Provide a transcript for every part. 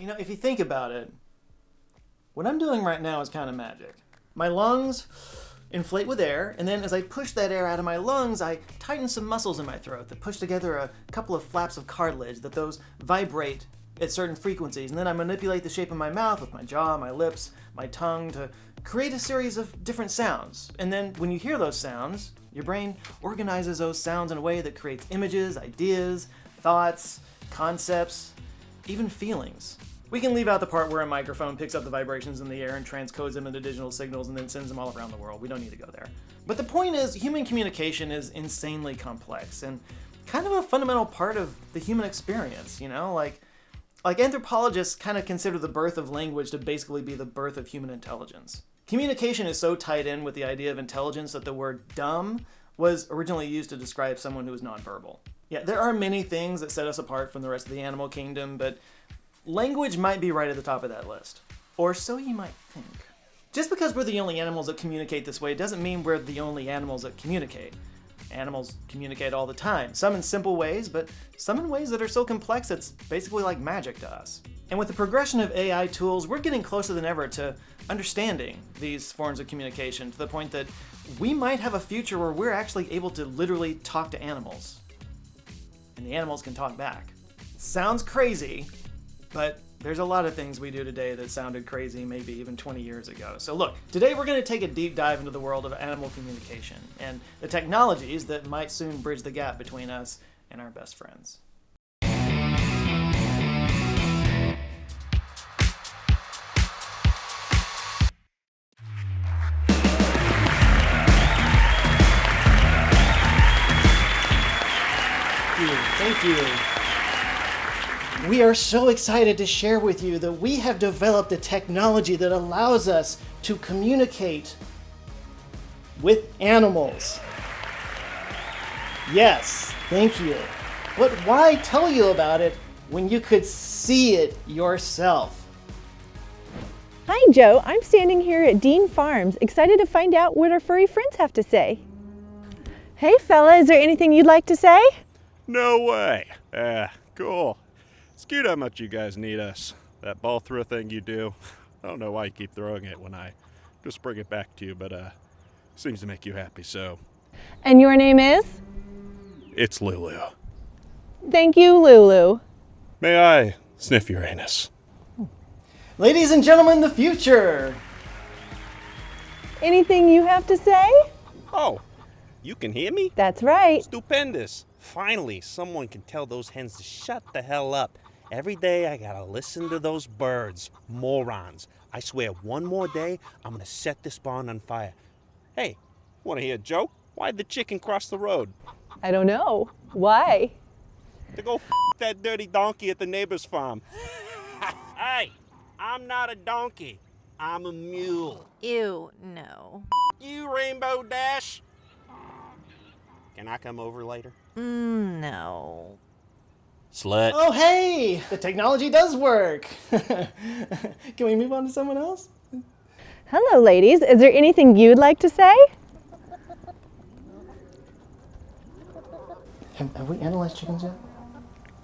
You know, if you think about it, what I'm doing right now is kind of magic. My lungs inflate with air, and then as I push that air out of my lungs, I tighten some muscles in my throat that push together a couple of flaps of cartilage that those vibrate at certain frequencies, and then I manipulate the shape of my mouth with my jaw, my lips, my tongue to create a series of different sounds. And then when you hear those sounds, your brain organizes those sounds in a way that creates images, ideas, thoughts, concepts, even feelings. We can leave out the part where a microphone picks up the vibrations in the air and transcodes them into digital signals and then sends them all around the world. We don't need to go there. But the point is, human communication is insanely complex and kind of a fundamental part of the human experience, you know? Like anthropologists kind of consider the birth of language to basically be the birth of human intelligence. Communication is so tied in with the idea of intelligence that the word dumb was originally used to describe someone who is nonverbal. Yeah, there are many things that set us apart from the rest of the animal kingdom, but language might be right at the top of that list. Or so you might think. Just because we're the only animals that communicate this way doesn't mean we're the only animals that communicate. Animals communicate all the time, some in simple ways, but some in ways that are so complex it's basically like magic to us. And with the progression of AI tools, we're getting closer than ever to understanding these forms of communication to the point that we might have a future where we're actually able to literally talk to animals. And the animals can talk back. Sounds crazy, but there's a lot of things we do today that sounded crazy maybe even 20 years ago. So look, today we're going to take a deep dive into the world of animal communication and the technologies that might soon bridge the gap between us and our best friends. Thank you. We are so excited to share with you that we have developed a technology that allows us to communicate with animals. Yes, thank you. But why tell you about it when you could see it yourself? Hi, Joe. I'm standing here at Dean Farms, excited to find out what our furry friends have to say. Hey, fella, is there anything you'd like to say? No way. Cool. It's cute how much you guys need us. That ball throw thing you do, I don't know why you keep throwing it when I just bring it back to you, but seems to make you happy, so. And your name is? It's Lulu. Thank you, Lulu. May I sniff your anus? Ladies and gentlemen, the future! Anything you have to say? Oh, you can hear me? That's right. Stupendous. Finally, someone can tell those hens to shut the hell up. Every day I gotta listen to those birds. Morons. I swear, one more day, I'm gonna set this barn on fire. Hey, wanna hear a joke? Why'd the chicken cross the road? I don't know. Why? To go that dirty donkey at the neighbor's farm. Hey, I'm not a donkey. I'm a mule. Ew, no. You, Rainbow Dash. Can I come over later? No. Slut. Oh, hey! The technology does work! Can we move on to someone else? Hello, ladies. Is there anything you'd like to say? Have we analyzed chickens yet?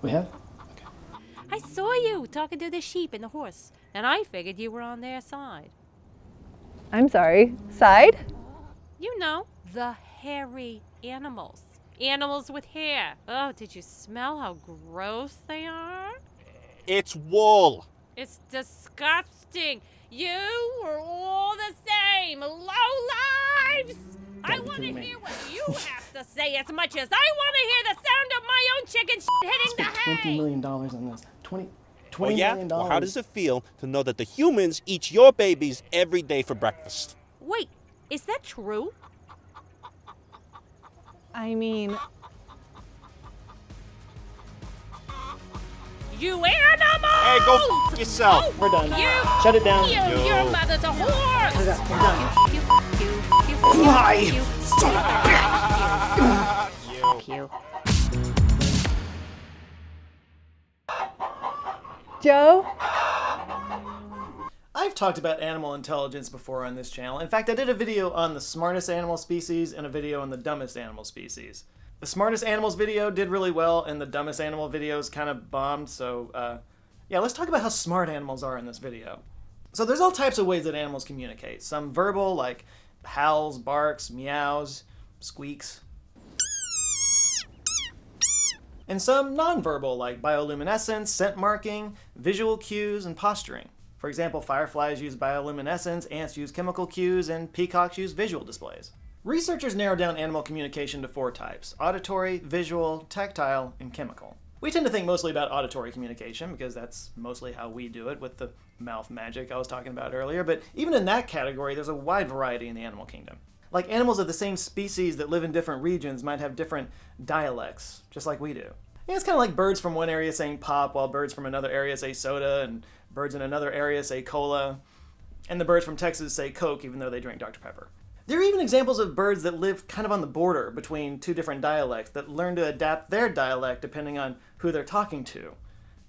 We have? Okay. I saw you talking to the sheep and the horse, and I figured you were on their side. I'm sorry. Side? You know, the hairy animals. Animals with hair. Oh, did you smell how gross they are? It's wool. It's disgusting. You are all the same. Low lives! I want to hear what you have to say as much as I want to hear the sound of my own chicken hitting the Spent hay. $20 million on this. $20 Oh, yeah? million. Well, how does it feel to know that the humans eat your babies every day for breakfast? Wait, is that true? I mean, You animals! Hey, go f*** yourself. Oh, We're done. You, Shut it down. Your mother's a horse! We're done. Why? Joe? I've talked about animal intelligence before on this channel. In fact, I did a video on the smartest animal species and a video on the dumbest animal species. The smartest animals video did really well, and the dumbest animal videos kind of bombed, so Yeah, let's talk about how smart animals are in this video. So there's all types of ways that animals communicate. Some verbal, like howls, barks, meows, squeaks. And some nonverbal, like bioluminescence, scent marking, visual cues, and posturing. For example, fireflies use bioluminescence, ants use chemical cues, and peacocks use visual displays. Researchers narrowed down animal communication to 4 types: auditory, visual, tactile, and chemical. We tend to think mostly about auditory communication because that's mostly how we do it with the mouth magic I was talking about earlier, but even in that category, there's a wide variety in the animal kingdom. Like animals of the same species that live in different regions might have different dialects, just like we do. And it's kind of like birds from one area saying pop, while birds from another area say soda, and birds in another area say cola, and the birds from Texas say Coke, even though they drink Dr. Pepper. There are even examples of birds that live kind of on the border between 2 different dialects that learn to adapt their dialect depending on who they're talking to.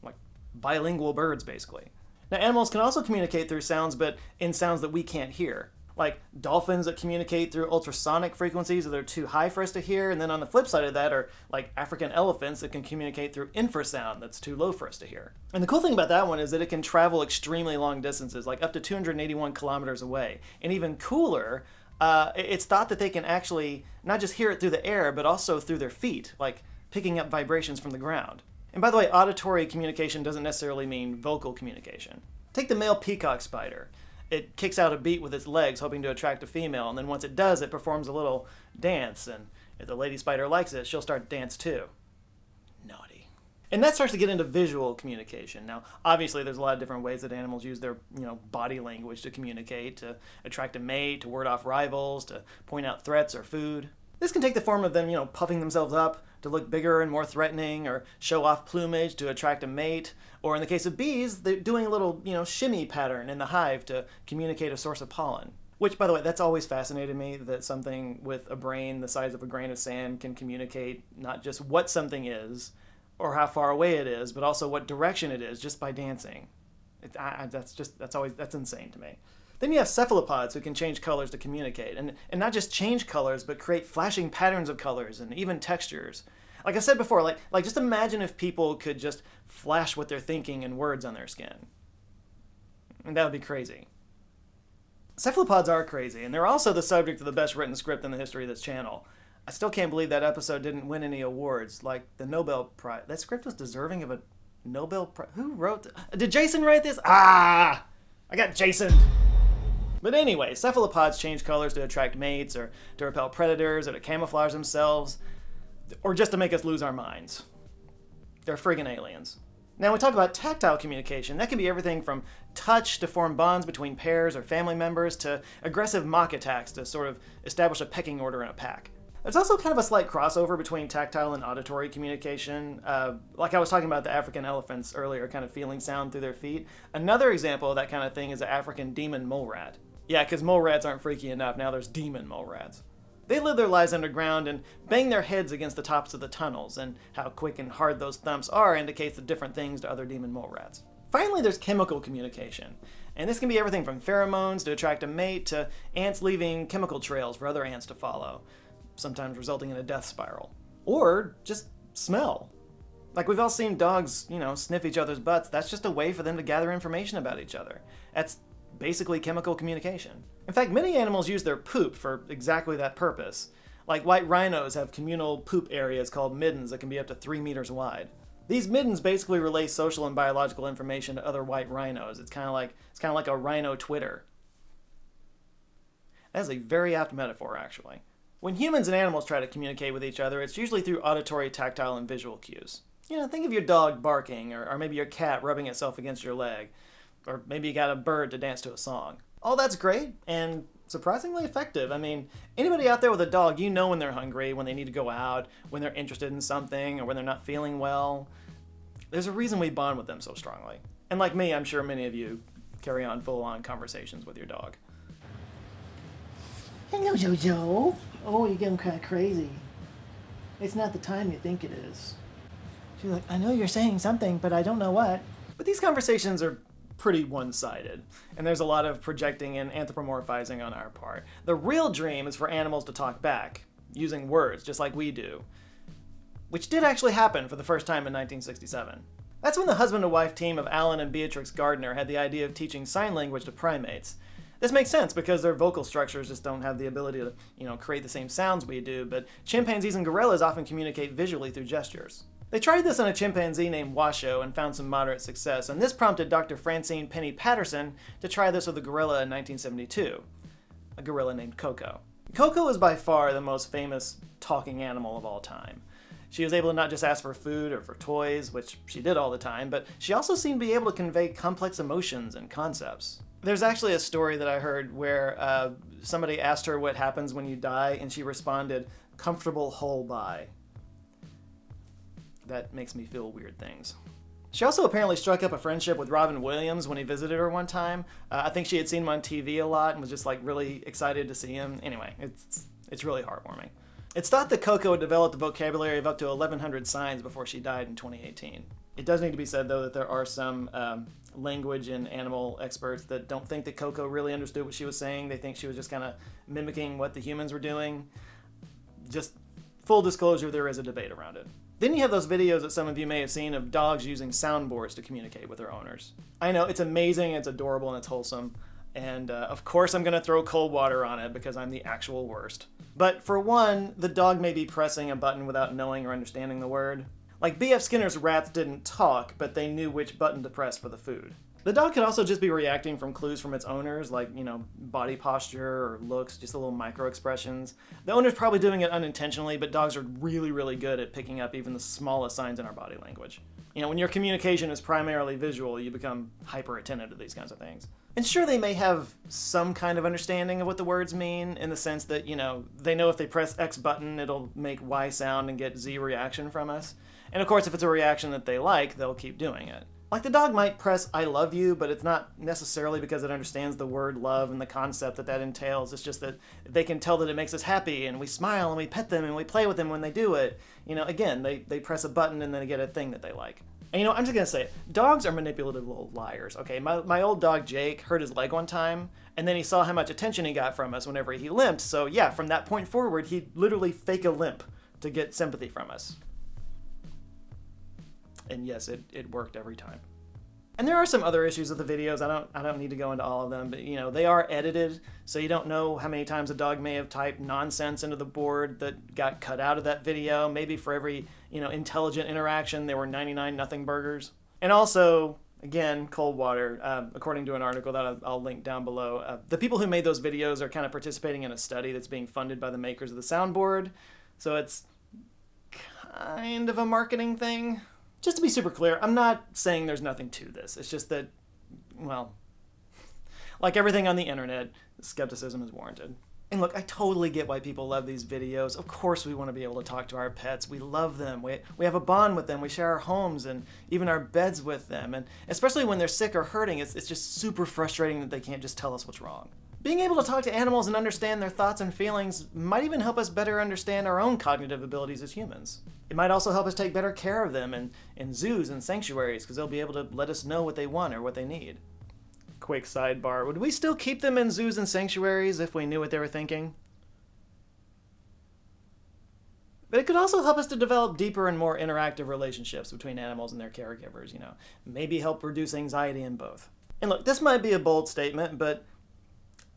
Like bilingual birds, basically. Now, animals can also communicate through sounds, but in sounds that we can't hear. Like dolphins that communicate through ultrasonic frequencies that are too high for us to hear, and then on the flip side of that are like African elephants that can communicate through infrasound that's too low for us to hear. And the cool thing about that one is that it can travel extremely long distances, like up to 281 kilometers away. And even cooler, it's thought that they can actually not just hear it through the air, but also through their feet, like picking up vibrations from the ground. And by the way, auditory communication doesn't necessarily mean vocal communication. Take the male peacock spider. It kicks out a beat with its legs, hoping to attract a female, and then once it does, it performs a little dance, and if the lady spider likes it, she'll start to dance too. Naughty. And that starts to get into visual communication. Now, obviously, there's a lot of different ways that animals use their, body language to communicate, to attract a mate, to ward off rivals, to point out threats or food. This can take the form of them, puffing themselves up to look bigger and more threatening, or show off plumage to attract a mate, or in the case of bees, they're doing a little, shimmy pattern in the hive to communicate a source of pollen. Which, by the way, that's always fascinated me, that something with a brain the size of a grain of sand can communicate not just what something is, or how far away it is, but also what direction it is just by dancing. That's insane to me. Then you have cephalopods who can change colors to communicate, and not just change colors, but create flashing patterns of colors and even textures. Like I said before, like just imagine if people could just flash what they're thinking in words on their skin. And that would be crazy. Cephalopods are crazy, and they're also the subject of the best written script in the history of this channel. I still can't believe that episode didn't win any awards, like the Nobel Prize. That script was deserving of a Nobel Prize. Who wrote Did Jason write this? I got Jason. But anyway, cephalopods change colors to attract mates, or to repel predators, or to camouflage themselves, or just to make us lose our minds. They're friggin' aliens. Now, when we talk about tactile communication, that can be everything from touch to form bonds between pairs or family members, to aggressive mock attacks to sort of establish a pecking order in a pack. There's also kind of a slight crossover between tactile and auditory communication. Like I was talking about the African elephants earlier, kind of feeling sound through their feet. Another example of that kind of thing is the African demon mole rat. Yeah, because mole rats aren't freaky enough, now there's demon mole rats. They live their lives underground and bang their heads against the tops of the tunnels, and how quick and hard those thumps are indicates the different things to other demon mole rats. Finally, there's chemical communication. And this can be everything from pheromones to attract a mate, to ants leaving chemical trails for other ants to follow, sometimes resulting in a death spiral. Or just smell. Like we've all seen dogs, sniff each other's butts. That's just a way for them to gather information about each other. That's basically chemical communication. In fact, many animals use their poop for exactly that purpose. Like white rhinos have communal poop areas called middens that can be up to 3 meters wide. These middens basically relay social and biological information to other white rhinos. It's kind of like a rhino Twitter. That's a very apt metaphor, actually. When humans and animals try to communicate with each other, it's usually through auditory, tactile, and visual cues. Think of your dog barking, or maybe your cat rubbing itself against your leg, or maybe you got a bird to dance to a song. All that's great and surprisingly effective. I mean, anybody out there with a dog, when they're hungry, when they need to go out, when they're interested in something, or when they're not feeling well. There's a reason we bond with them so strongly. And like me, I'm sure many of you carry on full-on conversations with your dog. Hello, Jojo. Oh, you're getting kind of crazy. It's not the time you think it is. She's like, I know you're saying something, but I don't know what. But these conversations are pretty one-sided, and there's a lot of projecting and anthropomorphizing on our part. The real dream is for animals to talk back, using words, just like we do. Which did actually happen for the first time in 1967. That's when the husband and wife team of Alan and Beatrix Gardner had the idea of teaching sign language to primates. This makes sense because their vocal structures just don't have the ability to, create the same sounds we do, but chimpanzees and gorillas often communicate visually through gestures. They tried this on a chimpanzee named Washoe and found some moderate success, and this prompted Dr. Francine Penny Patterson to try this with a gorilla in 1972, a gorilla named Coco. Coco is by far the most famous talking animal of all time. She was able to not just ask for food or for toys, which she did all the time, but she also seemed to be able to convey complex emotions and concepts. There's actually a story that I heard where somebody asked her what happens when you die, and she responded, "Comfortable whole by." That makes me feel weird things. She also apparently struck up a friendship with Robin Williams when he visited her one time. I think she had seen him on TV a lot and was just really excited to see him. Anyway, it's really heartwarming. It's thought that Coco had developed a vocabulary of up to 1,100 signs before she died in 2018. It does need to be said, though, that there are some language and animal experts that don't think that Coco really understood what she was saying. They think she was just kind of mimicking what the humans were doing. Just full disclosure, there is a debate around it. Then you have those videos that some of you may have seen of dogs using soundboards to communicate with their owners. I know, it's amazing, it's adorable, and it's wholesome. And of course I'm going to throw cold water on it because I'm the actual worst. But for one, the dog may be pressing a button without knowing or understanding the word. Like B.F. Skinner's rats didn't talk, but they knew which button to press for the food. The dog could also just be reacting from clues from its owners, like, body posture or looks, just little micro expressions. The owner's probably doing it unintentionally, but dogs are really, really good at picking up even the smallest signs in our body language. When your communication is primarily visual, you become hyper attentive to these kinds of things. And sure, they may have some kind of understanding of what the words mean, in the sense that, they know if they press X button, it'll make Y sound and get Z reaction from us. And of course, if it's a reaction that they like, they'll keep doing it. Like, the dog might press "I love you," but it's not necessarily because it understands the word love and the concept that entails. It's just that they can tell that it makes us happy, and we smile and we pet them and we play with them when they do it. Again, they press a button and then they get a thing that they like. And I'm just gonna say it. Dogs are manipulative little liars, okay? My old dog Jake hurt his leg one time, and then he saw how much attention he got from us whenever he limped. So yeah, from that point forward, he'd literally fake a limp to get sympathy from us. And yes, it worked every time. And there are some other issues with the videos. I don't need to go into all of them, but they are edited, so you don't know how many times a dog may have typed nonsense into the board that got cut out of that video. Maybe for every intelligent interaction, there were 99 nothing burgers. And also, again, cold water. According to an article that I'll link down below, the people who made those videos are kind of participating in a study that's being funded by the makers of the soundboard, so it's kind of a marketing thing. Just to be super clear, I'm not saying there's nothing to this. It's just that, well, like everything on the internet, skepticism is warranted. And look, I totally get why people love these videos. Of course we want to be able to talk to our pets. We love them. We have a bond with them. We share our homes and even our beds with them. And especially when they're sick or hurting, it's just super frustrating that they can't just tell us what's wrong. Being able to talk to animals and understand their thoughts and feelings might even help us better understand our own cognitive abilities as humans. It might also help us take better care of them in zoos and sanctuaries, because they'll be able to let us know what they want or what they need. Quick sidebar, would we still keep them in zoos and sanctuaries if we knew what they were thinking? But it could also help us to develop deeper and more interactive relationships between animals and their caregivers, maybe help reduce anxiety in both. And look, this might be a bold statement, but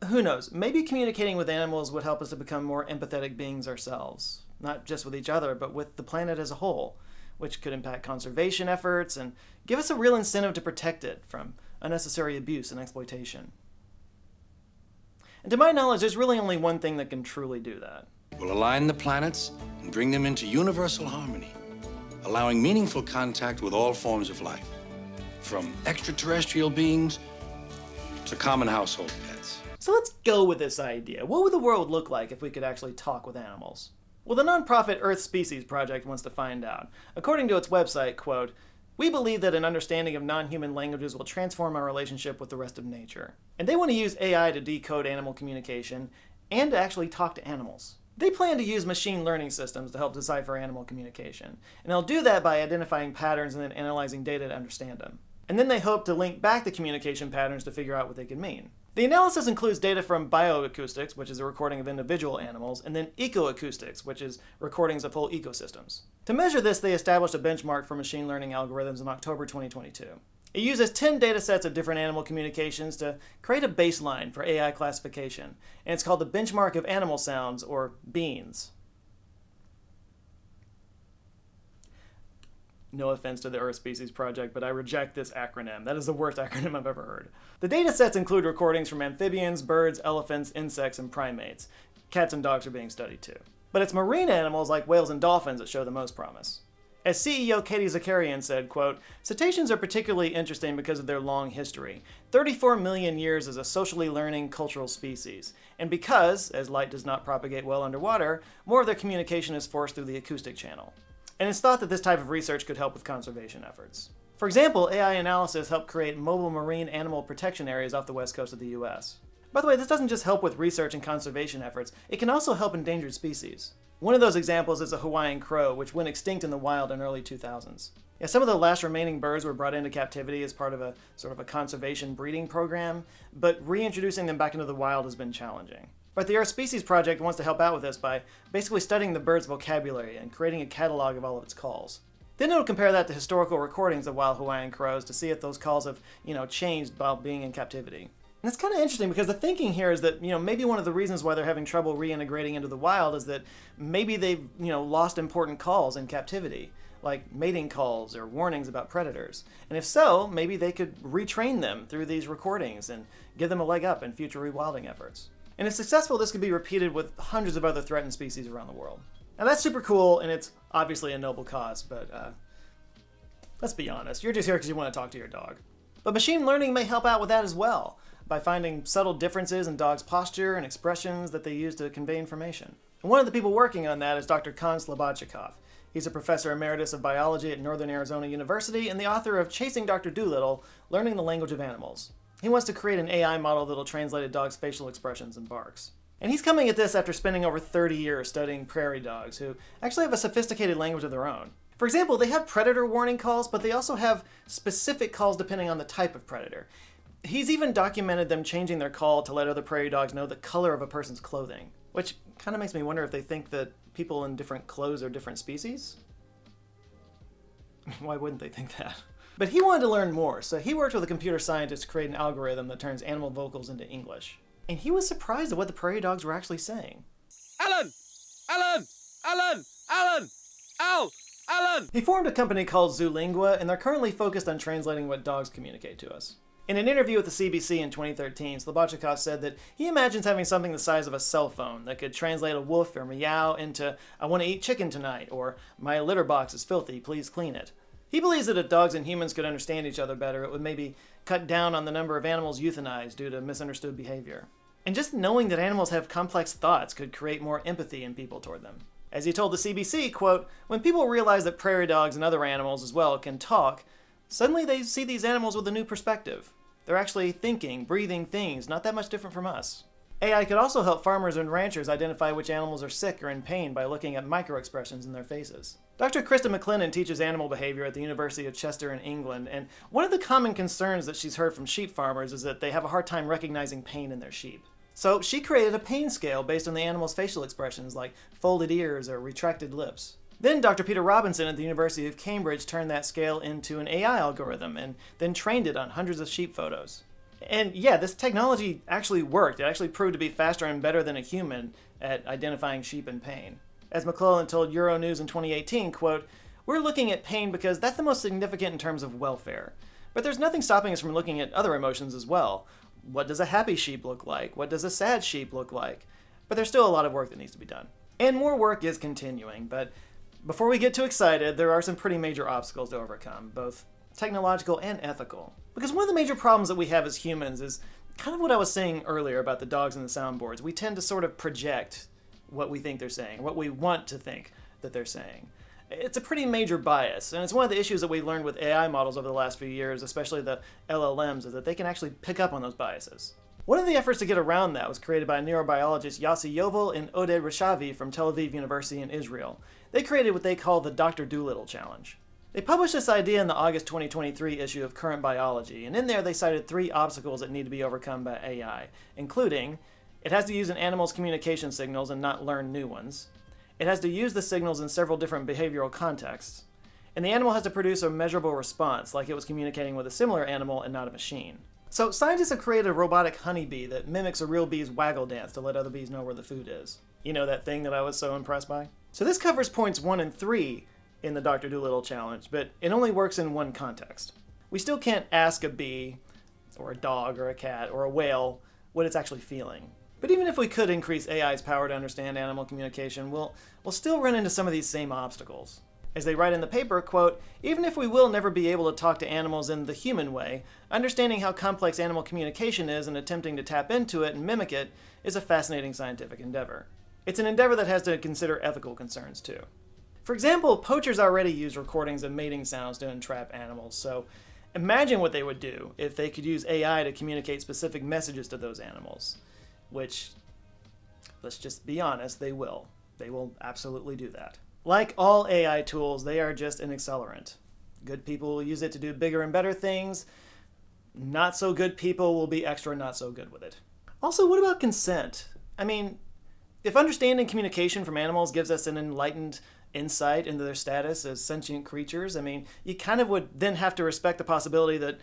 who knows? Maybe communicating with animals would help us to become more empathetic beings ourselves. Not just with each other, but with the planet as a whole, which could impact conservation efforts and give us a real incentive to protect it from unnecessary abuse and exploitation. And to my knowledge, there's really only one thing that can truly do that. We'll align the planets and bring them into universal harmony, allowing meaningful contact with all forms of life, from extraterrestrial beings to common household pets. So let's go with this idea. What would the world look like if we could actually talk with animals? Well, the nonprofit Earth Species Project wants to find out. According to its website, quote, "We believe that an understanding of non-human languages will transform our relationship with the rest of nature." And they want to use AI to decode animal communication and to actually talk to animals. They plan to use machine learning systems to help decipher animal communication. And they'll do that by identifying patterns and then analyzing data to understand them. And then they hope to link back the communication patterns to figure out what they could mean. The analysis includes data from bioacoustics, which is a recording of individual animals, and then ecoacoustics, which is recordings of whole ecosystems. To measure this, they established a benchmark for machine learning algorithms in October 2022. It uses 10 data sets of different animal communications to create a baseline for AI classification, and it's called the Benchmark of Animal Sounds, or BEANS. No offense to the Earth Species Project, but I reject this acronym. That is the worst acronym I've ever heard. The data sets include recordings from amphibians, birds, elephants, insects, and primates. Cats and dogs are being studied too. But it's marine animals like whales and dolphins that show the most promise. As CEO Katie Zakarian said, quote, "Cetaceans are particularly interesting because of their long history. 34 million years as a socially learning cultural species. And because, as light does not propagate well underwater, more of their communication is forced through the acoustic channel." And it's thought that this type of research could help with conservation efforts. For example, AI analysis helped create mobile marine animal protection areas off the west coast of the US. By the way, this doesn't just help with research and conservation efforts, it can also help endangered species. One of those examples is the Hawaiian crow, which went extinct in the wild in early 2000s. Yeah, some of the last remaining birds were brought into captivity as part of a sort of a conservation breeding program, but reintroducing them back into the wild has been challenging. But the Earth Species Project wants to help out with this by basically studying the bird's vocabulary and creating a catalog of all of its calls. Then it'll compare that to historical recordings of wild Hawaiian crows to see if those calls have, changed while being in captivity. And it's kind of interesting because the thinking here is that, maybe one of the reasons why they're having trouble reintegrating into the wild is that maybe they've, lost important calls in captivity, like mating calls or warnings about predators. And if so, maybe they could retrain them through these recordings and give them a leg up in future rewilding efforts. And if successful, this could be repeated with hundreds of other threatened species around the world. Now that's super cool, and it's obviously a noble cause, but let's be honest, you're just here because you want to talk to your dog. But machine learning may help out with that as well, by finding subtle differences in dogs' posture and expressions that they use to convey information. And one of the people working on that is Dr. Kon Slobodchikov. He's a professor emeritus of biology at Northern Arizona University and the author of Chasing Dr. Dolittle, Learning the Language of Animals. He wants to create an AI model that'll translate a dog's facial expressions and barks. And he's coming at this after spending over 30 years studying prairie dogs, who actually have a sophisticated language of their own. For example, they have predator warning calls, but they also have specific calls depending on the type of predator. He's even documented them changing their call to let other prairie dogs know the color of a person's clothing, which kind of makes me wonder if they think that people in different clothes are different species? Why wouldn't they think that? But he wanted to learn more, so he worked with a computer scientist to create an algorithm that turns animal vocals into English. And he was surprised at what the prairie dogs were actually saying. Alan! Alan! Alan! Alan! Al! Alan! He formed a company called Zoolingua, and they're currently focused on translating what dogs communicate to us. In an interview with the CBC in 2013, Slobodchikov said that he imagines having something the size of a cell phone that could translate a woof or meow into, "I want to eat chicken tonight," or "My litter box is filthy, please clean it." He believes that if dogs and humans could understand each other better, it would maybe cut down on the number of animals euthanized due to misunderstood behavior. And just knowing that animals have complex thoughts could create more empathy in people toward them. As he told the CBC, quote, "When people realize that prairie dogs and other animals as well can talk, suddenly they see these animals with a new perspective. They're actually thinking, breathing things, not that much different from us." AI could also help farmers and ranchers identify which animals are sick or in pain by looking at microexpressions in their faces. Dr. Krista McLennan teaches animal behavior at the University of Chester in England, and one of the common concerns that she's heard from sheep farmers is that they have a hard time recognizing pain in their sheep. So she created a pain scale based on the animal's facial expressions like folded ears or retracted lips. Then Dr. Peter Robinson at the University of Cambridge turned that scale into an AI algorithm and then trained it on hundreds of sheep photos. And yeah, this technology actually worked. It actually proved to be faster and better than a human at identifying sheep in pain. As McClellan told Euronews in 2018, quote, "We're looking at pain because that's the most significant in terms of welfare. But there's nothing stopping us from looking at other emotions as well. What does a happy sheep look like? What does a sad sheep look like?" But there's still a lot of work that needs to be done. And more work is continuing, but before we get too excited, there are some pretty major obstacles to overcome, both technological and ethical. Because one of the major problems that we have as humans is kind of what I was saying earlier about the dogs and the soundboards. We tend to sort of project what we think they're saying, what we want to think that they're saying. It's a pretty major bias, and it's one of the issues that we learned with AI models over the last few years, especially the LLMs, is that they can actually pick up on those biases. One of the efforts to get around that was created by neurobiologist Yossi Yovel and Oded Rishavi from Tel Aviv University in Israel. They created what they call the Dr. Dolittle Challenge. They published this idea in the August 2023 issue of Current Biology, and in there they cited 3 obstacles that need to be overcome by AI, including it has to use an animal's communication signals and not learn new ones. It has to use the signals in several different behavioral contexts. And the animal has to produce a measurable response, like it was communicating with a similar animal and not a machine. So scientists have created a robotic honeybee that mimics a real bee's waggle dance to let other bees know where the food is. You know, that thing that I was so impressed by? So this covers points 1 and 3 in the Dr. Dolittle challenge, but it only works in one context. We still can't ask a bee, or a dog, or a cat, or a whale what it's actually feeling. But even if we could increase AI's power to understand animal communication, we'll still run into some of these same obstacles. As they write in the paper, quote, even if we will never be able to talk to animals in the human way, understanding how complex animal communication is and attempting to tap into it and mimic it is a fascinating scientific endeavor. It's an endeavor that has to consider ethical concerns too. For example, poachers already use recordings of mating sounds to entrap animals, so imagine what they would do if they could use AI to communicate specific messages to those animals. Which, let's just be honest, they will. They will absolutely do that. Like all AI tools, they are just an accelerant. Good people will use it to do bigger and better things. Not so good people will be extra not so good with it. Also, what about consent? I mean, if understanding communication from animals gives us an enlightened insight into their status as sentient creatures, I mean, you kind of would then have to respect the possibility that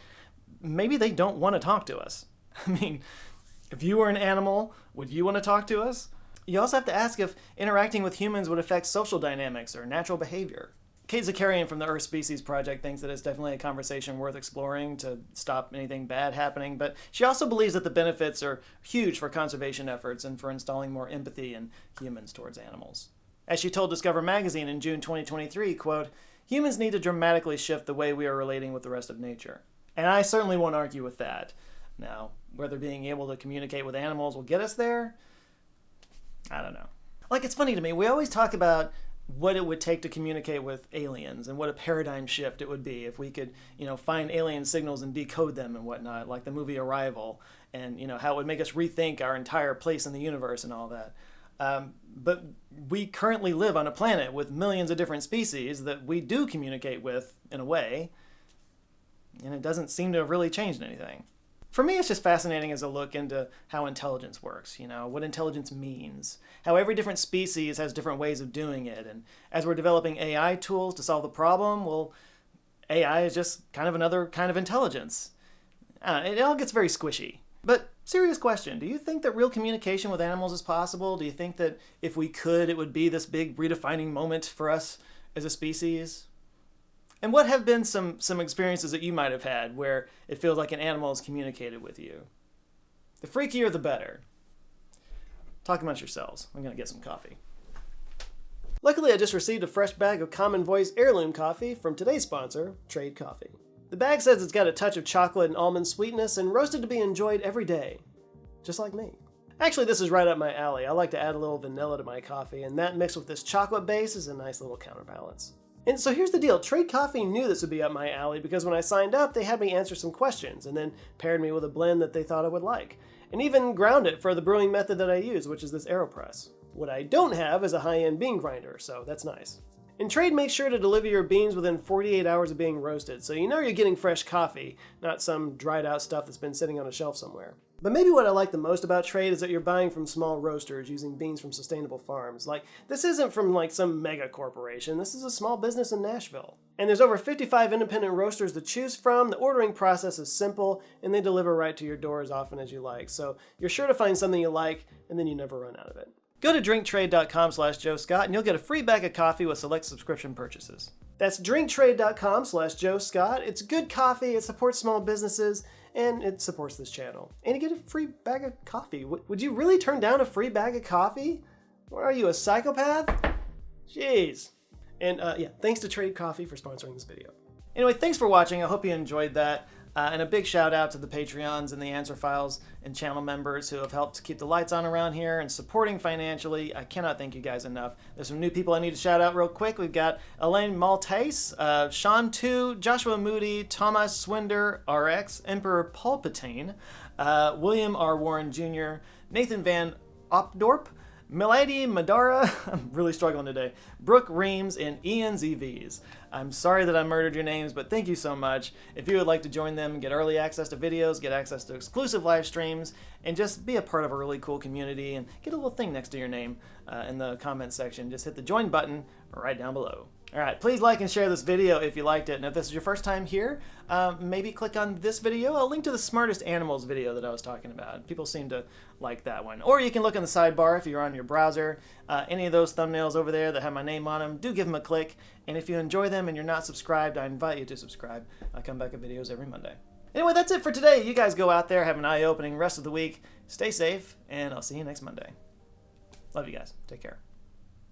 maybe they don't want to talk to us. I mean, if you were an animal, would you want to talk to us? You also have to ask if interacting with humans would affect social dynamics or natural behavior. Kate Zakarian from the Earth Species Project thinks that it's definitely a conversation worth exploring to stop anything bad happening, but she also believes that the benefits are huge for conservation efforts and for installing more empathy in humans towards animals. As she told Discover Magazine in June 2023, quote, humans need to dramatically shift the way we are relating with the rest of nature. And I certainly won't argue with that. Now, whether being able to communicate with animals will get us there, I don't know. Like, it's funny to me, we always talk about what it would take to communicate with aliens and what a paradigm shift it would be if we could, find alien signals and decode them and whatnot, like the movie Arrival, and, how it would make us rethink our entire place in the universe and all that. But we currently live on a planet with millions of different species that we do communicate with in a way, and it doesn't seem to have really changed anything. For me, it's just fascinating as a look into how intelligence works, what intelligence means, how every different species has different ways of doing it, and as we're developing AI tools to solve the problem, well, AI is just kind of another kind of intelligence. It all gets very squishy. But serious question, do you think that real communication with animals is possible? Do you think that if we could, it would be this big redefining moment for us as a species? And what have been some experiences that you might have had where it feels like an animal has communicated with you? The freakier, the better. Talk amongst yourselves. I'm going to get some coffee. Luckily, I just received a fresh bag of Common Voice heirloom coffee from today's sponsor, Trade Coffee. The bag says it's got a touch of chocolate and almond sweetness and roasted to be enjoyed every day. Just like me. Actually, this is right up my alley. I like to add a little vanilla to my coffee, and that mixed with this chocolate base is a nice little counterbalance. And so here's the deal. Trade Coffee knew this would be up my alley because when I signed up, they had me answer some questions and then paired me with a blend that they thought I would like. And even ground it for the brewing method that I use, which is this AeroPress. What I don't have is a high-end bean grinder, so that's nice. And Trade makes sure to deliver your beans within 48 hours of being roasted, so you know you're getting fresh coffee, not some dried out stuff that's been sitting on a shelf somewhere. But maybe what I like the most about Trade is that you're buying from small roasters using beans from sustainable farms. Like, this isn't from some mega corporation, this is a small business in Nashville. And there's over 55 independent roasters to choose from, the ordering process is simple, and they deliver right to your door as often as you like. So you're sure to find something you like, and then you never run out of it. Go to drinktrade.com/Joe Scott and you'll get a free bag of coffee with select subscription purchases. That's drinktrade.com/Joe Scott. It's good coffee, it supports small businesses, and it supports this channel. And you get a free bag of coffee. Would you really turn down a free bag of coffee? What are you, a psychopath? Jeez. And thanks to Trade Coffee for sponsoring this video. Anyway, thanks for watching. I hope you enjoyed that. And a big shout out to the Patreons and the Answer Files and channel members who have helped keep the lights on around here and supporting financially. I cannot thank you guys enough. There's some new people I need to shout out real quick. We've got Elaine Maltese, Sean 2, Joshua Moody, Thomas Swinder, RX, Emperor Palpatine, William R. Warren Jr., Nathan Van Opdorp, Milady Madara, I'm really struggling today, Brooke Reams, and Ian ZVs. I'm sorry that I murdered your names, but thank you so much. If you would like to join them, get early access to videos, get access to exclusive live streams, and just be a part of a really cool community and get a little thing next to your name in the comment section, just hit the join button right down below. All right, please like and share this video if you liked it. And if this is your first time here, maybe click on this video. I'll link to the smartest animals video that I was talking about. People seem to like that one. Or you can look in the sidebar if you're on your browser. Any of those thumbnails over there that have my name on them, do give them a click. And if you enjoy them and you're not subscribed, I invite you to subscribe. I come back with videos every Monday. Anyway, that's it for today. You guys go out there, have an eye-opening rest of the week. Stay safe, and I'll see you next Monday. Love you guys. Take care.